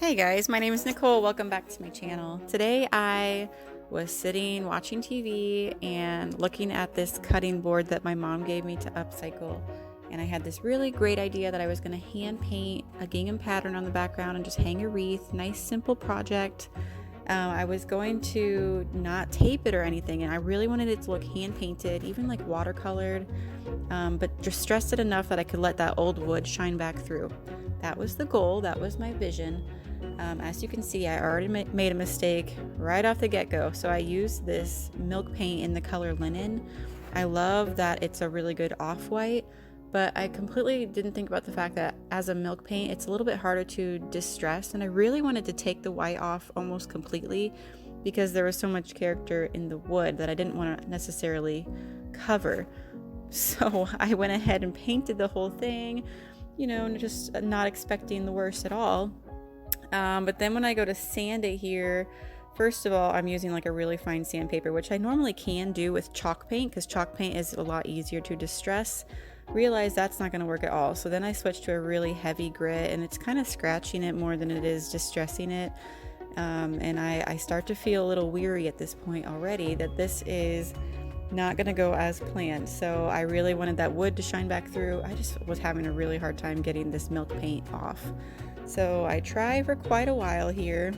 Hey guys, my name is Nicole. Welcome back to my channel. Today I was sitting watching TV and looking at this cutting board that my mom gave me to upcycle, and I had this really great idea that I was going to hand paint a gingham pattern on the background and just hang a wreath. Nice simple project. I was going to not tape it or anything, and I really wanted it to look hand painted, even like watercolored, but just stressed it enough that I could let that old wood shine back through. That was the goal, that was my vision. As you can see, I already made a mistake right off the get-go. So I used this milk paint in the color linen. I love that it's a really good off-white, but I completely didn't think about the fact that as a milk paint, it's a little bit harder to distress, and I really wanted to take the white off almost completely because there was so much character in the wood that I didn't want to necessarily cover. So I went ahead and painted the whole thing, you know, just not expecting the worst at all. But then when I go to sand it here, first of all, I'm using like a really fine sandpaper, which I normally can do with chalk paint because chalk paint is a lot easier to distress. Realize that's not going to work at all. So then I switched to a really heavy grit, and it's kind of scratching it more than it is distressing it. And I start to feel a little weary at this point already that this is not going to go as planned. So I really wanted that wood to shine back through. I just was having a really hard time getting this milk paint off. So I try for quite a while here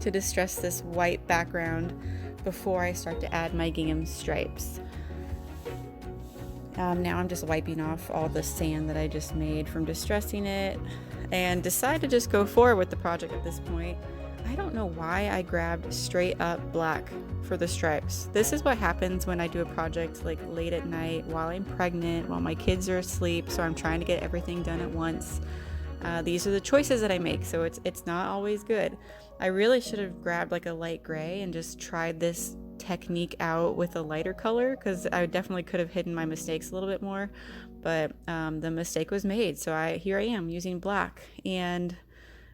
to distress this white background before I start to add my gingham stripes. Now I'm just wiping off all the sand that I just made from distressing it and decide to just go forward with the project at this point. I don't know why I grabbed straight up black for the stripes. This is what happens when I do a project like late at night while I'm pregnant, while my kids are asleep, so I'm trying to get everything done at once. These are the choices that I make, so it's not always good. I really should have grabbed like a light gray and just tried this technique out with a lighter color, because I definitely could have hidden my mistakes a little bit more, but the mistake was made, so here I am using black. And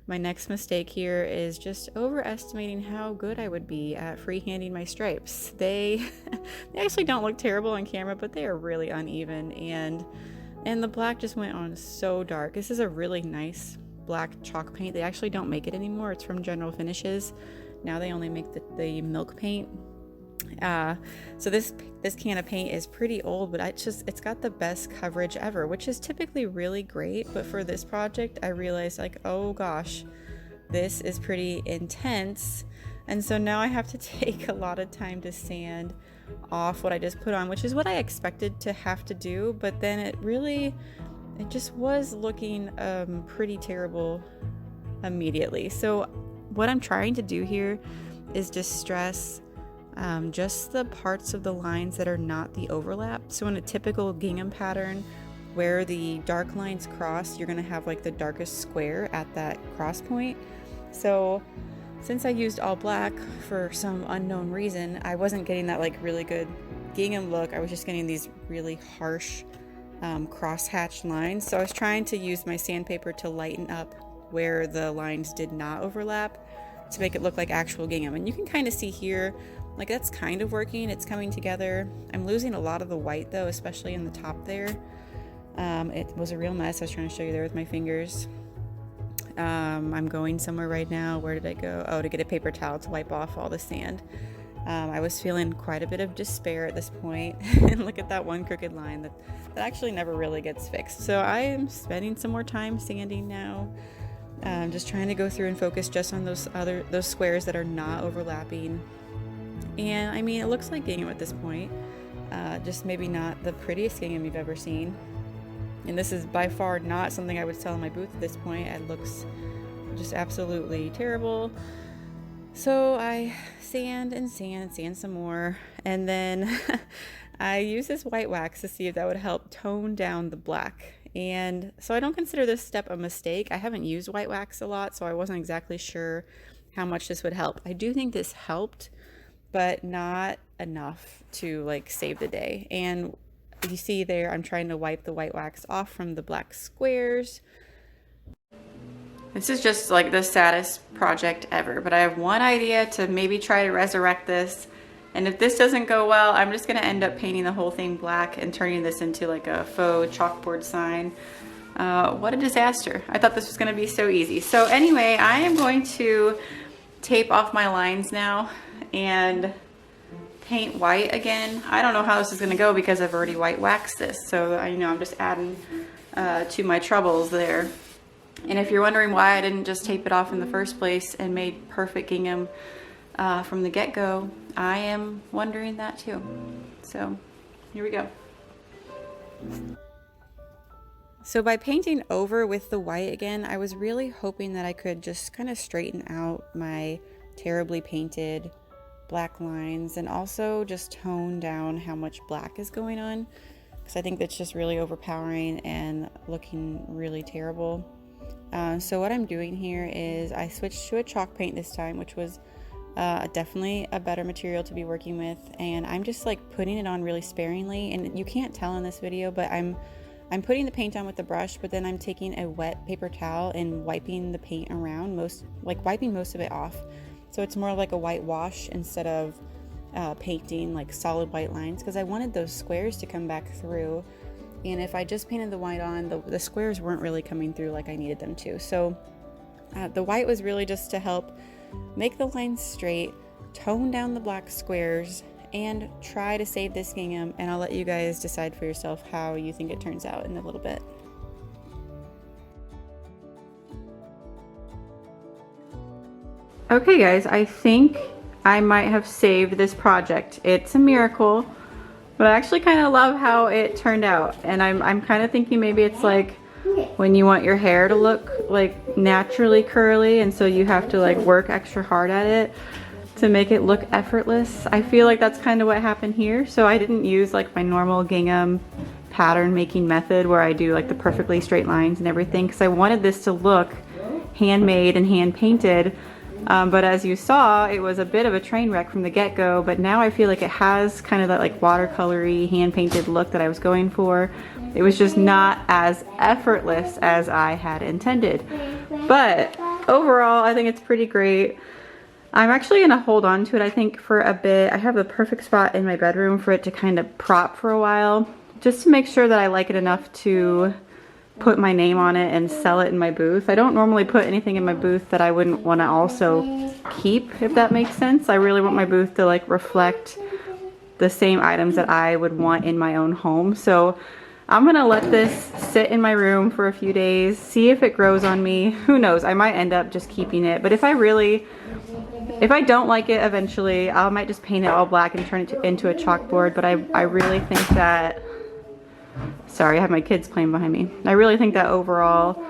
my next mistake here is just overestimating how good I would be at freehanding my stripes. They actually don't look terrible on camera, but they are really uneven, and the black just went on so dark. This is a really nice black chalk paint. They actually don't make it anymore. It's from General Finishes. Now they only make the milk paint. So this can of paint is pretty old, but it's got the best coverage ever, which is typically really great. But for this project, I realized like, oh gosh, this is pretty intense. And so now I have to take a lot of time to sand off what I just put on, which is what I expected to have to do, but then it just was looking pretty terrible immediately. So what I'm trying to do here is distress just the parts of the lines that are not the overlap. So in a typical gingham pattern where the dark lines cross, you're going to have like the darkest square at that cross point. So since I used all black for some unknown reason, I wasn't getting that like really good gingham look. I was just getting these really harsh cross-hatched lines. So I was trying to use my sandpaper to lighten up where the lines did not overlap to make it look like actual gingham. And you can kind of see here, like that's kind of working. It's coming together. I'm losing a lot of the white though, especially in the top there. It was a real mess. I was trying to show you there with my fingers. I'm going somewhere right now. Where did I go? Oh, to get a paper towel to wipe off all the sand. I was feeling quite a bit of despair at this point. And look at that one crooked line that actually never really gets fixed. So I am spending some more time sanding now. Just trying to go through and focus just on those squares that are not overlapping. And I mean, it looks like gingham at this point. Just maybe not the prettiest gingham you've ever seen. And this is by far not something I would sell in my booth at this point. It looks just absolutely terrible. So I sand some more. And then I use this white wax to see if that would help tone down the black. And so I don't consider this step a mistake. I haven't used white wax a lot, so I wasn't exactly sure how much this would help. I do think this helped, but not enough to like save the day. And you see there, I'm trying to wipe the white wax off from the black squares. This is just like the saddest project ever, but I have one idea to maybe try to resurrect this. And if this doesn't go well, I'm just gonna end up painting the whole thing black and turning this into like a faux chalkboard sign. What a disaster. I thought this was gonna be so easy. So anyway, I am going to tape off my lines now and paint white again. I don't know how this is gonna go because I've already white waxed this. So I'm just adding to my troubles there. And if you're wondering why I didn't just tape it off in the first place and made perfect gingham from the get-go, I am wondering that too. So here we go. So by painting over with the white again, I was really hoping that I could just kind of straighten out my terribly painted black lines and also just tone down how much black is going on, because I think that's just really overpowering and looking really terrible. So what I'm doing here is I switched to a chalk paint this time, which was definitely a better material to be working with, and I'm just like putting it on really sparingly, and you can't tell in this video, but I'm putting the paint on with the brush, but then I'm taking a wet paper towel and wiping the paint around, wiping most of it off, so it's more like a white wash instead of painting like solid white lines, because I wanted those squares to come back through. And if I just painted the white on, the squares weren't really coming through like I needed them to. So the white was really just to help make the lines straight, tone down the black squares, and try to save this gingham. And I'll let you guys decide for yourself how you think it turns out in a little bit. Okay guys, I think I might have saved this project. It's a miracle. But I actually kind of love how it turned out, and I'm kind of thinking maybe it's like when you want your hair to look like naturally curly, and so you have to like work extra hard at it to make it look effortless. I feel like that's kind of what happened here. So I didn't use like my normal gingham pattern making method where I do like the perfectly straight lines and everything, because I wanted this to look handmade and hand painted. But as you saw, it was a bit of a train wreck from the get-go, but now I feel like it has kind of that like watercolory, hand-painted look that I was going for. It was just not as effortless as I had intended. But overall, I think it's pretty great. I'm actually going to hold on to it, I think, for a bit. I have the perfect spot in my bedroom for it to kind of prop for a while, just to make sure that I like it enough to put my name on it and sell it in my booth. I don't normally put anything in my booth that I wouldn't want to also keep, if that makes sense. I really want my booth to like reflect the same items that I would want in my own home. So I'm gonna let this sit in my room for a few days, see if it grows on me. Who knows, I might end up just keeping it. But if I don't like it eventually, I might just paint it all black and turn it into a chalkboard. But I really think that, sorry, I have my kids playing behind me. I really think that overall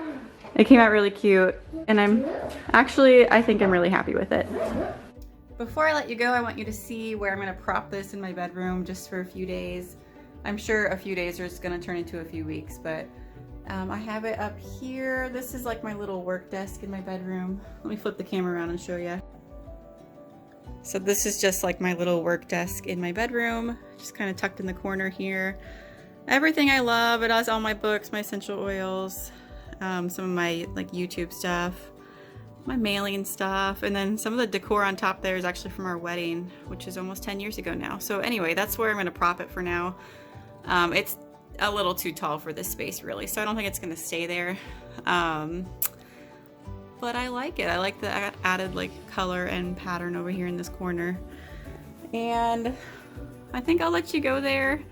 it came out really cute, and I think I'm really happy with it. Before I let you go, I want you to see where I'm going to prop this in my bedroom just for a few days. I'm sure a few days are just going to turn into a few weeks, but I have it up here. This is like my little work desk in my bedroom. Let me flip the camera around and show you. So this is just like my little work desk in my bedroom, just kind of tucked in the corner here. Everything I love. It has all my books, my essential oils, some of my like YouTube stuff, my mailing stuff, and then some of the decor on top there is actually from our wedding, which is almost 10 years ago now. So anyway, that's where I'm going to prop it for now. It's a little too tall for this space really, so I don't think it's going to stay there. But I like it. I like the added like color and pattern over here in this corner. And I think I'll let you go there.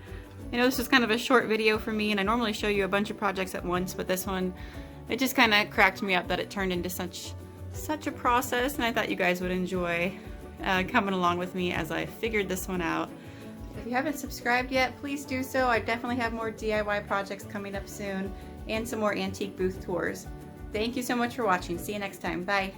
I know this was kind of a short video for me, and I normally show you a bunch of projects at once, but this one, it just kind of cracked me up that it turned into such a process, and I thought you guys would enjoy coming along with me as I figured this one out. If you haven't subscribed yet, please do so. I definitely have more DIY projects coming up soon and some more antique booth tours. Thank you so much for watching. See you next time. Bye.